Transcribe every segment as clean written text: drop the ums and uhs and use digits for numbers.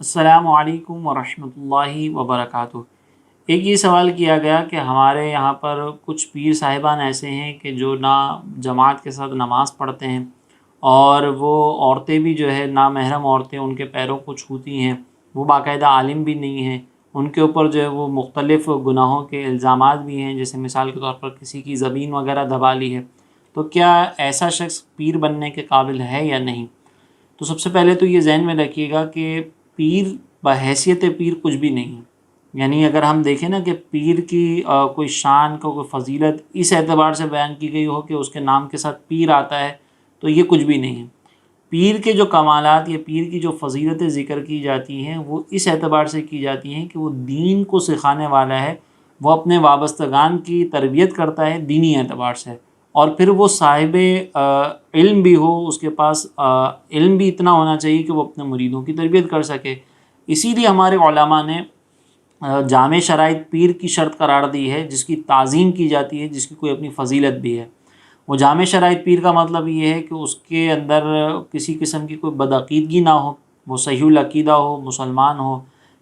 السلام علیکم ورحمۃ اللہ وبرکاتہ۔ ایک یہ سوال کیا گیا کہ ہمارے یہاں پر کچھ پیر صاحبان ایسے ہیں کہ جو نہ جماعت کے ساتھ نماز پڑھتے ہیں، اور وہ عورتیں بھی جو ہے نامحرم عورتیں ان کے پیروں کو چھوتی ہیں، وہ باقاعدہ عالم بھی نہیں ہیں، ان کے اوپر جو ہے وہ مختلف گناہوں کے الزامات بھی ہیں، جیسے مثال کے طور پر کسی کی زبین وغیرہ دبا لی ہے، تو کیا ایسا شخص پیر بننے کے قابل ہے یا نہیں؟ تو سب سے پہلے تو یہ ذہن میں رکھیے گا کہ پیر بحیثیت پیر کچھ بھی نہیں ہے۔ یعنی اگر ہم دیکھیں نا کہ پیر کی کوئی شان کو کوئی فضیلت اس اعتبار سے بیان کی گئی ہو کہ اس کے نام کے ساتھ پیر آتا ہے، تو یہ کچھ بھی نہیں ہے۔ پیر کے جو کمالات یا پیر کی جو فضیلتیں ذکر کی جاتی ہیں وہ اس اعتبار سے کی جاتی ہیں کہ وہ دین کو سکھانے والا ہے، وہ اپنے وابستگان کی تربیت کرتا ہے دینی اعتبار سے، اور پھر وہ صاحب علم بھی ہو، اس کے پاس علم بھی اتنا ہونا چاہیے کہ وہ اپنے مریدوں کی تربیت کر سکے۔ اسی لیے ہمارے علماء نے جامع شرائط پیر کی شرط قرار دی ہے، جس کی تعظیم کی جاتی ہے، جس کی کوئی اپنی فضیلت بھی ہے۔ وہ جامع شرائط پیر کا مطلب یہ ہے کہ اس کے اندر کسی قسم کی کوئی بدعقیدگی نہ ہو، وہ صحیح العقیدہ ہو، مسلمان ہو،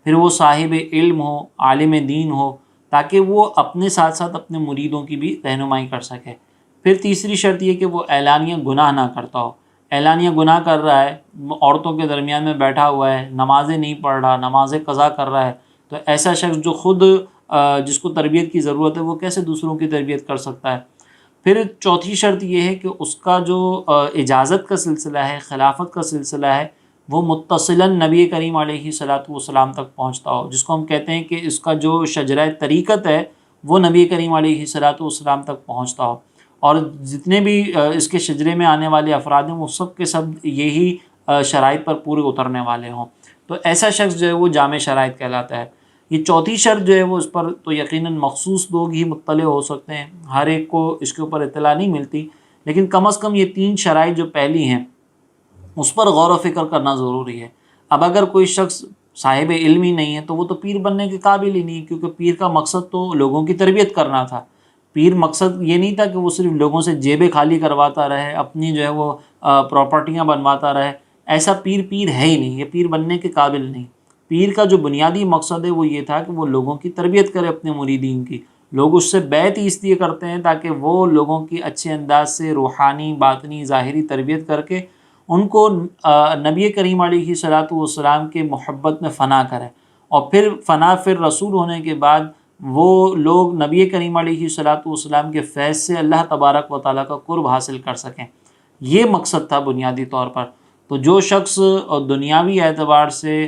پھر وہ صاحب علم ہو، عالم دین ہو، تاکہ وہ اپنے ساتھ ساتھ اپنے مریدوں کی بھی رہنمائی کر سکے۔ پھر تیسری شرط یہ کہ وہ اعلانیہ گناہ نہ کرتا ہو۔ اعلانیہ گناہ کر رہا ہے، عورتوں کے درمیان میں بیٹھا ہوا ہے، نمازیں نہیں پڑھ رہا، نمازیں قضا کر رہا ہے، تو ایسا شخص جو خود جس کو تربیت کی ضرورت ہے، وہ کیسے دوسروں کی تربیت کر سکتا ہے؟ پھر چوتھی شرط یہ ہے کہ اس کا جو اجازت کا سلسلہ ہے، خلافت کا سلسلہ ہے، وہ متصلاً نبی کریم علیہ صلاۃ والسلام تک پہنچتا ہو، جس کو ہم کہتے ہیں کہ اس کا جو شجرہ طریقت ہے وہ نبی کریم علیہ صلاۃ والسلام تک پہنچتا ہو، اور جتنے بھی اس کے شجرے میں آنے والے افراد ہیں وہ سب کے سب یہی شرائط پر پورے اترنے والے ہوں، تو ایسا شخص جو ہے وہ جامع شرائط کہلاتا ہے۔ یہ چوتھی شرط جو ہے وہ اس پر تو یقیناً مخصوص لوگ ہی مطلع ہو سکتے ہیں، ہر ایک کو اس کے اوپر اطلاع نہیں ملتی، لیکن کم از کم یہ تین شرائط جو پہلی ہیں اس پر غور و فکر کرنا ضروری ہے۔ اب اگر کوئی شخص صاحب علم ہی نہیں ہے تو وہ تو پیر بننے کے قابل ہی نہیں ہے، کیونکہ پیر کا مقصد تو لوگوں کی تربیت کرنا تھا۔ پیر مقصد یہ نہیں تھا کہ وہ صرف لوگوں سے جیبیں خالی کرواتا رہے، اپنی جو ہے وہ پراپرٹیاں بنواتا رہے، ایسا پیر ہے ہی نہیں، یہ پیر بننے کے قابل نہیں۔ پیر کا جو بنیادی مقصد ہے وہ یہ تھا کہ وہ لوگوں کی تربیت کرے اپنے مریدین کی۔ لوگ اس سے بیعت ہی اس لیے کرتے ہیں تاکہ وہ لوگوں کی اچھے انداز سے روحانی، باطنی، ظاہری تربیت کر کے ان کو نبی کریم علیہ صلاۃ والسلام کے محبت میں فنا کرے، اور پھر فنا پھر رسول ہونے کے بعد وہ لوگ نبی کریم علیہ صلاۃ والسلام کے فیض سے اللہ تبارک و تعالیٰ کا قرب حاصل کر سکیں۔ یہ مقصد تھا بنیادی طور پر۔ تو جو شخص دنیاوی اعتبار سے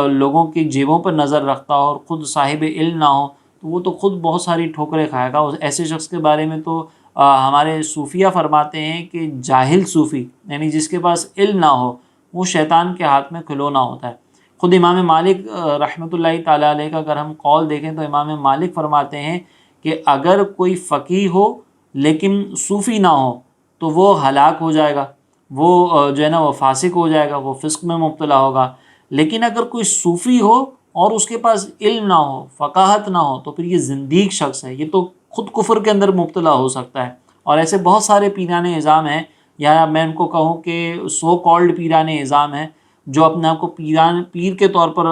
لوگوں کی جیبوں پر نظر رکھتا ہو اور خود صاحب علم نہ ہو، تو وہ تو خود بہت ساری ٹھوکریں کھائے گا۔ ایسے شخص کے بارے میں تو ہمارے صوفیہ فرماتے ہیں کہ جاہل صوفی، یعنی جس کے پاس علم نہ ہو، وہ شیطان کے ہاتھ میں کھلونا ہوتا ہے۔ خود امام مالک رحمۃ اللہ تعالیٰ علیہ کا اگر ہم قول دیکھیں تو امام مالک فرماتے ہیں کہ اگر کوئی فقیہ ہو لیکن صوفی نہ ہو تو وہ ہلاک ہو جائے گا، وہ جو ہے نا وہ فاسق ہو جائے گا، وہ فسق میں مبتلا ہوگا۔ لیکن اگر کوئی صوفی ہو اور اس کے پاس علم نہ ہو، فقاہت نہ ہو، تو پھر یہ زندیق شخص ہے، یہ تو خود کفر کے اندر مبتلا ہو سکتا ہے۔ اور ایسے بہت سارے پیران اعظام ہیں، یا میں ان کو کہوں کہ سو کالڈ پیران اعظام ہیں، جو اپنے آپ کو پیر کے طور پر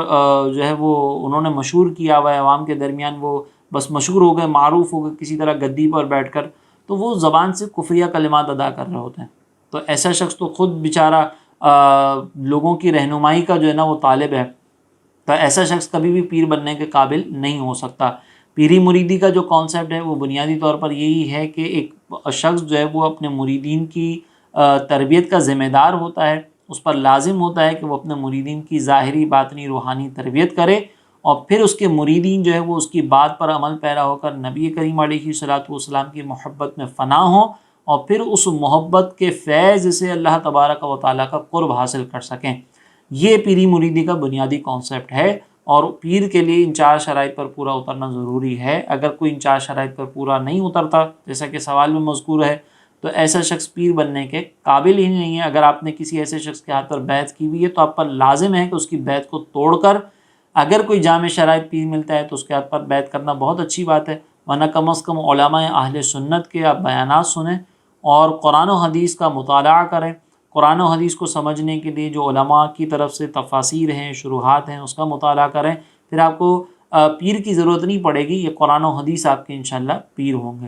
جو ہے وہ انہوں نے مشہور کیا ہوا ہے، عوام کے درمیان وہ بس مشہور ہو گئے، معروف ہو گئے کسی طرح گدی پر بیٹھ کر، تو وہ زبان سے کفریہ کلمات ادا کر رہے ہوتے ہیں۔ تو ایسا شخص تو خود بیچارہ لوگوں کی رہنمائی کا جو ہے نا وہ طالب ہے، تو ایسا شخص کبھی بھی پیر بننے کے قابل نہیں ہو سکتا۔ پیری مریدی کا جو کانسیپٹ ہے وہ بنیادی طور پر یہی ہے کہ ایک شخص جو ہے وہ اپنے مریدین کی تربیت کا ذمہ دار ہوتا ہے، اس پر لازم ہوتا ہے کہ وہ اپنے مریدین کی ظاہری، باطنی، روحانی تربیت کرے، اور پھر اس کے مریدین جو ہے وہ اس کی بات پر عمل پیرا ہو کر نبی کریم علیہ صلاۃ والسلام کی محبت میں فنا ہوں، اور پھر اس محبت کے فیض سے اللہ تبارک و تعالیٰ کا قرب حاصل کر سکیں۔ یہ پیری مریدی کا بنیادی کانسیپٹ ہے، اور پیر کے لیے ان چار شرائط پر پورا اترنا ضروری ہے۔ اگر کوئی ان چار شرائط پر پورا نہیں اترتا، جیسا کہ سوال میں مذکور ہے، تو ایسا شخص پیر بننے کے قابل ہی نہیں ہے۔ اگر آپ نے کسی ایسے شخص کے ہاتھ پر بیعت کی ہوئی ہے تو آپ پر لازم ہے کہ اس کی بیعت کو توڑ کر اگر کوئی جامع شرائط پیر ملتا ہے تو اس کے ہاتھ پر بیعت کرنا بہت اچھی بات ہے، ورنہ کم از کم علماء اہل سنت کے آپ بیانات سنیں اور قرآن و حدیث کا مطالعہ کریں، قرآن و حدیث کو سمجھنے کے لیے جو علماء کی طرف سے تفاسیر ہیں، شروحات ہیں، اس کا مطالعہ کریں، پھر آپ کو پیر کی ضرورت نہیں پڑے گی، یہ قرآن و حدیث آپ کے انشاءاللہ پیر ہوں گے۔